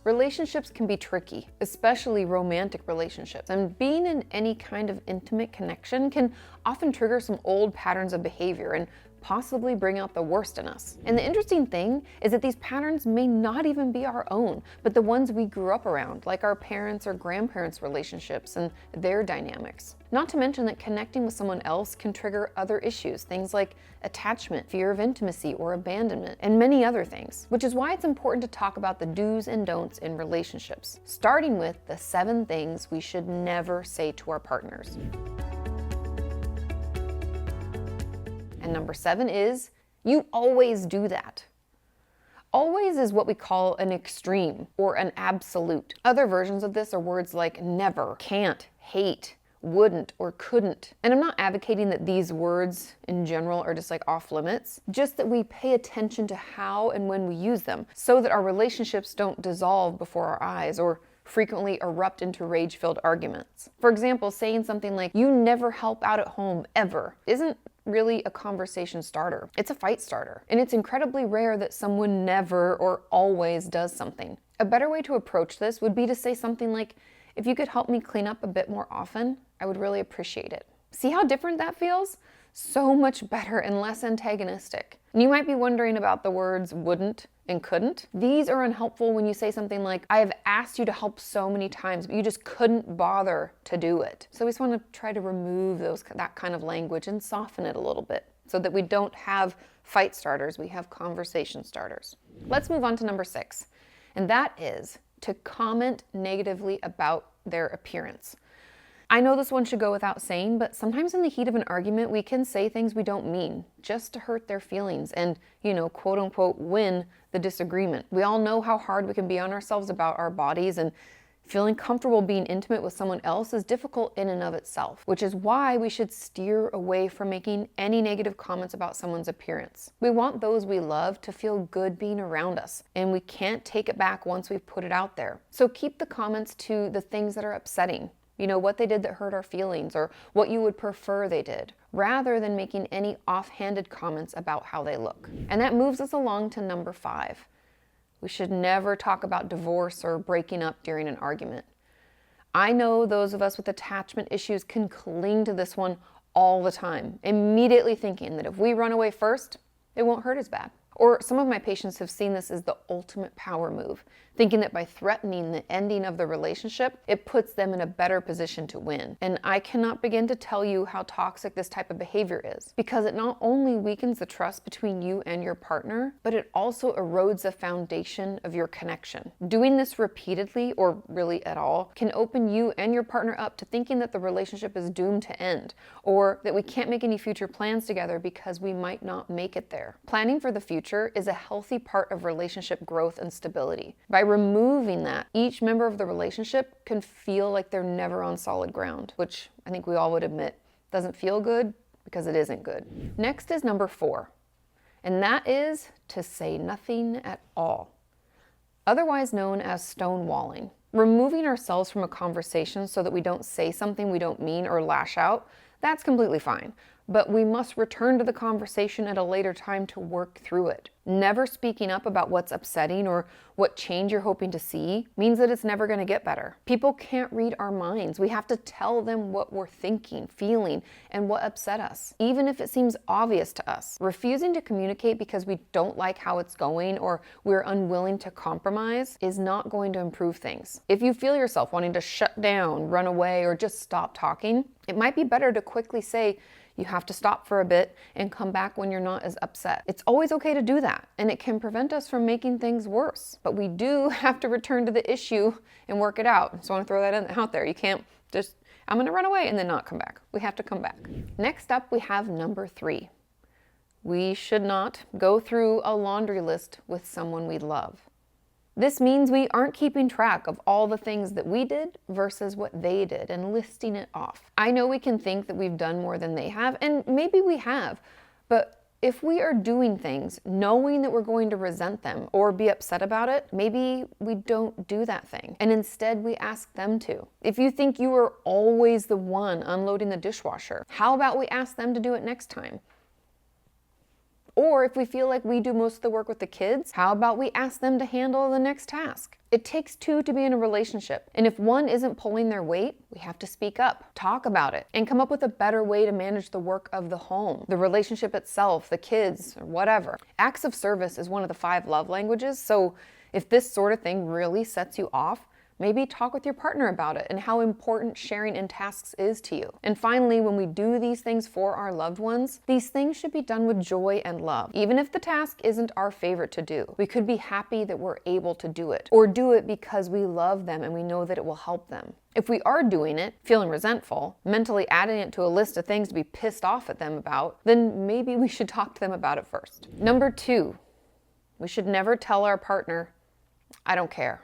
Relationships can be tricky, especially romantic relationships, and being in any kind of intimate connection can often trigger some old patterns of behavior and possibly bring out the worst in us. And the interesting thing is that these patterns may not even be our own, but the ones we grew up around, like our parents' or grandparents' relationships and their dynamics. Not to mention that connecting with someone else can trigger other issues, things like attachment, fear of intimacy or abandonment, and many other things, which is why it's important to talk about the do's and don'ts in relationships, starting with the 7 things we should never say to our partners. And number 7 is, you always do that. Always is what we call an extreme or an absolute. Other versions of this are words like never, can't, hate, wouldn't, or couldn't. And I'm not advocating that these words in general are just like off limits, just that we pay attention to how and when we use them so that our relationships don't dissolve before our eyes or frequently erupt into rage-filled arguments. For example, saying something like, "You never help out at home, ever," isn't really a conversation starter. It's a fight starter. And it's incredibly rare that someone never or always does something. A better way to approach this would be to say something like, "If you could help me clean up a bit more often, I would really appreciate it." See how different that feels? So much better and less antagonistic. And you might be wondering about the words wouldn't and couldn't. These are unhelpful when you say something like, "I have asked you to help so many times, but you just couldn't bother to do it." So we just want to try to remove that kind of language and soften it a little bit so that we don't have fight starters, we have conversation starters. Let's move on to number 6, and that is to comment negatively about their appearance. I know this one should go without saying, but sometimes in the heat of an argument, we can say things we don't mean just to hurt their feelings and, quote unquote, win the disagreement. We all know how hard we can be on ourselves about our bodies, and feeling comfortable being intimate with someone else is difficult in and of itself, which is why we should steer away from making any negative comments about someone's appearance. We want those we love to feel good being around us, and we can't take it back once we've put it out there. So keep the comments to the things that are upsetting. What they did that hurt our feelings or what you would prefer they did, rather than making any offhanded comments about how they look. And that moves us along to number 5. We should never talk about divorce or breaking up during an argument. I know those of us with attachment issues can cling to this one all the time, immediately thinking that if we run away first, it won't hurt as bad. Or some of my patients have seen this as the ultimate power move, thinking that by threatening the ending of the relationship, it puts them in a better position to win. And I cannot begin to tell you how toxic this type of behavior is, because it not only weakens the trust between you and your partner, but it also erodes the foundation of your connection. Doing this repeatedly, or really at all, can open you and your partner up to thinking that the relationship is doomed to end, or that we can't make any future plans together because we might not make it there. Planning for the future is a healthy part of relationship growth and stability. By removing that, each member of the relationship can feel like they're never on solid ground, which I think we all would admit doesn't feel good because it isn't good. Next is number 4, and that is to say nothing at all, otherwise known as stonewalling. Removing ourselves from a conversation so that we don't say something we don't mean or lash out, that's completely fine. But we must return to the conversation at a later time to work through it. Never speaking up about what's upsetting or what change you're hoping to see means that it's never going to get better. People can't read our minds. We have to tell them what we're thinking, feeling, and what upset us, even if it seems obvious to us. Refusing to communicate because we don't like how it's going or we're unwilling to compromise is not going to improve things. If you feel yourself wanting to shut down, run away, or just stop talking, it might be better to quickly say, you have to stop for a bit and come back when you're not as upset. It's always okay to do that, and it can prevent us from making things worse. But we do have to return to the issue and work it out. So I want to throw that out there. You can't just, I'm going to run away and then not come back. We have to come back. Next up, we have number 3. We should not go through a laundry list with someone we love. This means we aren't keeping track of all the things that we did versus what they did and listing it off. I know we can think that we've done more than they have, and maybe we have, but if we are doing things knowing that we're going to resent them or be upset about it, maybe we don't do that thing, and instead we ask them to. If you think you are always the one unloading the dishwasher, how about we ask them to do it next time? Or if we feel like we do most of the work with the kids, how about we ask them to handle the next task? It takes two to be in a relationship. And if one isn't pulling their weight, we have to speak up, talk about it, and come up with a better way to manage the work of the home, the relationship itself, the kids, or whatever. Acts of service is one of the 5 love languages. So if this sort of thing really sets you off, maybe talk with your partner about it and how important sharing in tasks is to you. And finally, when we do these things for our loved ones, these things should be done with joy and love. Even if the task isn't our favorite to do, we could be happy that we're able to do it, or do it because we love them and we know that it will help them. If we are doing it, feeling resentful, mentally adding it to a list of things to be pissed off at them about, then maybe we should talk to them about it first. Number 2, we should never tell our partner, "I don't care."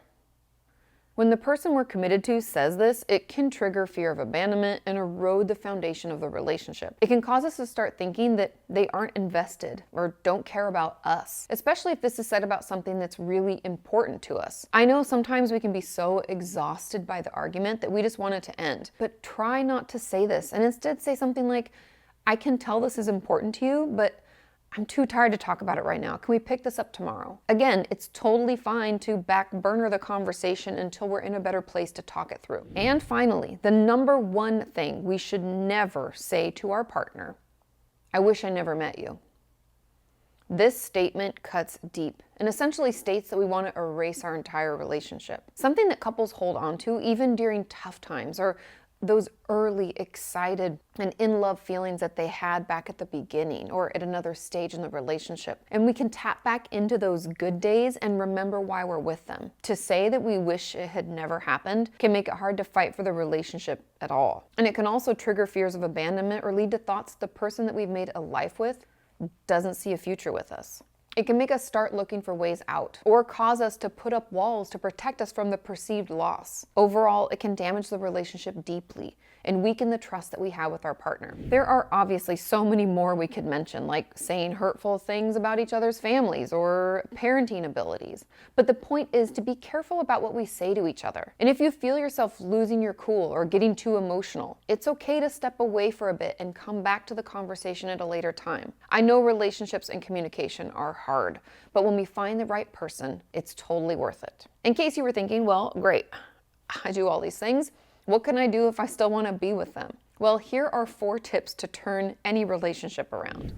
When the person we're committed to says this, it can trigger fear of abandonment and erode the foundation of the relationship. It can cause us to start thinking that they aren't invested or don't care about us, especially if this is said about something that's really important to us. I know sometimes we can be so exhausted by the argument that we just want it to end, but try not to say this and instead say something like, "I can tell this is important to you, but I'm too tired to talk about it right now. Can we pick this up tomorrow?" Again, it's totally fine to back burner the conversation until we're in a better place to talk it through. And finally, the number 1 thing we should never say to our partner, "I wish I never met you." This statement cuts deep and essentially states that we want to erase our entire relationship. Something that couples hold on to even during tough times, or those early, excited, and in-love feelings that they had back at the beginning or at another stage in the relationship. And we can tap back into those good days and remember why we're with them. To say that we wish it had never happened can make it hard to fight for the relationship at all. And it can also trigger fears of abandonment or lead to thoughts the person that we've made a life with doesn't see a future with us. It can make us start looking for ways out or cause us to put up walls to protect us from the perceived loss. Overall, it can damage the relationship deeply and weaken the trust that we have with our partner. There are obviously so many more we could mention, like saying hurtful things about each other's families or parenting abilities. But the point is to be careful about what we say to each other. And if you feel yourself losing your cool or getting too emotional, it's okay to step away for a bit and come back to the conversation at a later time. I know relationships and communication are hard, but when we find the right person, it's totally worth it. In case you were thinking, well, great, I do all these things. What can I do if I still want to be with them? Well, here are 4 tips to turn any relationship around.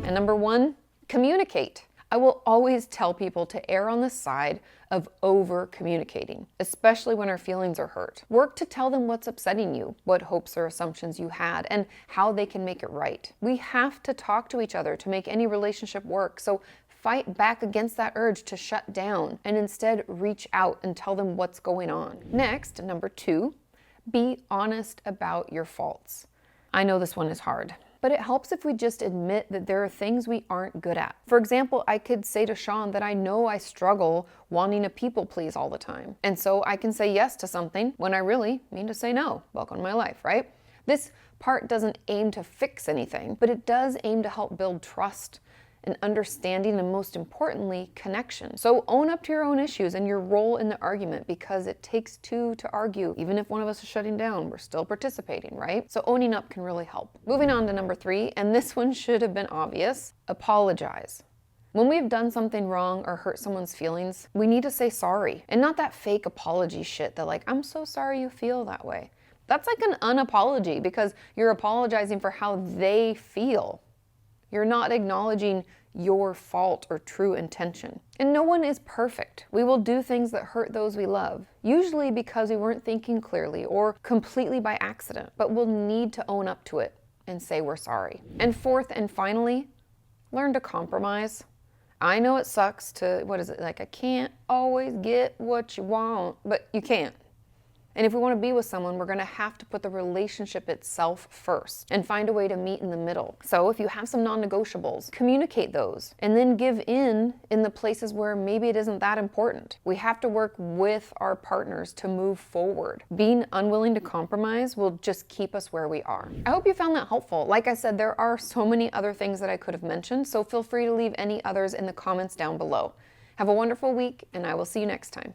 And number 1, communicate. I will always tell people to err on the side of over-communicating, especially when our feelings are hurt. Work to tell them what's upsetting you, what hopes or assumptions you had, and how they can make it right. We have to talk to each other to make any relationship work, so fight back against that urge to shut down and instead reach out and tell them what's going on. Next, number 2, be honest about your faults. I know this one is hard, but it helps if we just admit that there are things we aren't good at. For example, I could say to Sean that I know I struggle wanting to people please all the time. And so I can say yes to something when I really mean to say no. Welcome to my life, right? This part doesn't aim to fix anything, but it does aim to help build trust and understanding, and most importantly, connection. So own up to your own issues and your role in the argument, because it takes 2 to argue. Even if one of us is shutting down, we're still participating, right? So owning up can really help. Moving on to number 3, and this one should have been obvious, apologize. When we've done something wrong or hurt someone's feelings, we need to say sorry. And not that fake apology shit that like, "I'm so sorry you feel that way." That's like an unapology, because you're apologizing for how they feel. You're not acknowledging your fault or true intention. And no one is perfect. We will do things that hurt those we love, usually because we weren't thinking clearly or completely by accident, but we'll need to own up to it and say we're sorry. And 4th and finally, learn to compromise. I know it sucks to, I can't always get what you want, but you can't. And if we want to be with someone, we're going to have to put the relationship itself first and find a way to meet in the middle. So if you have some non-negotiables, communicate those and then give in the places where maybe it isn't that important. We have to work with our partners to move forward. Being unwilling to compromise will just keep us where we are. I hope you found that helpful. Like I said, there are so many other things that I could have mentioned, so feel free to leave any others in the comments down below. Have a wonderful week, and I will see you next time.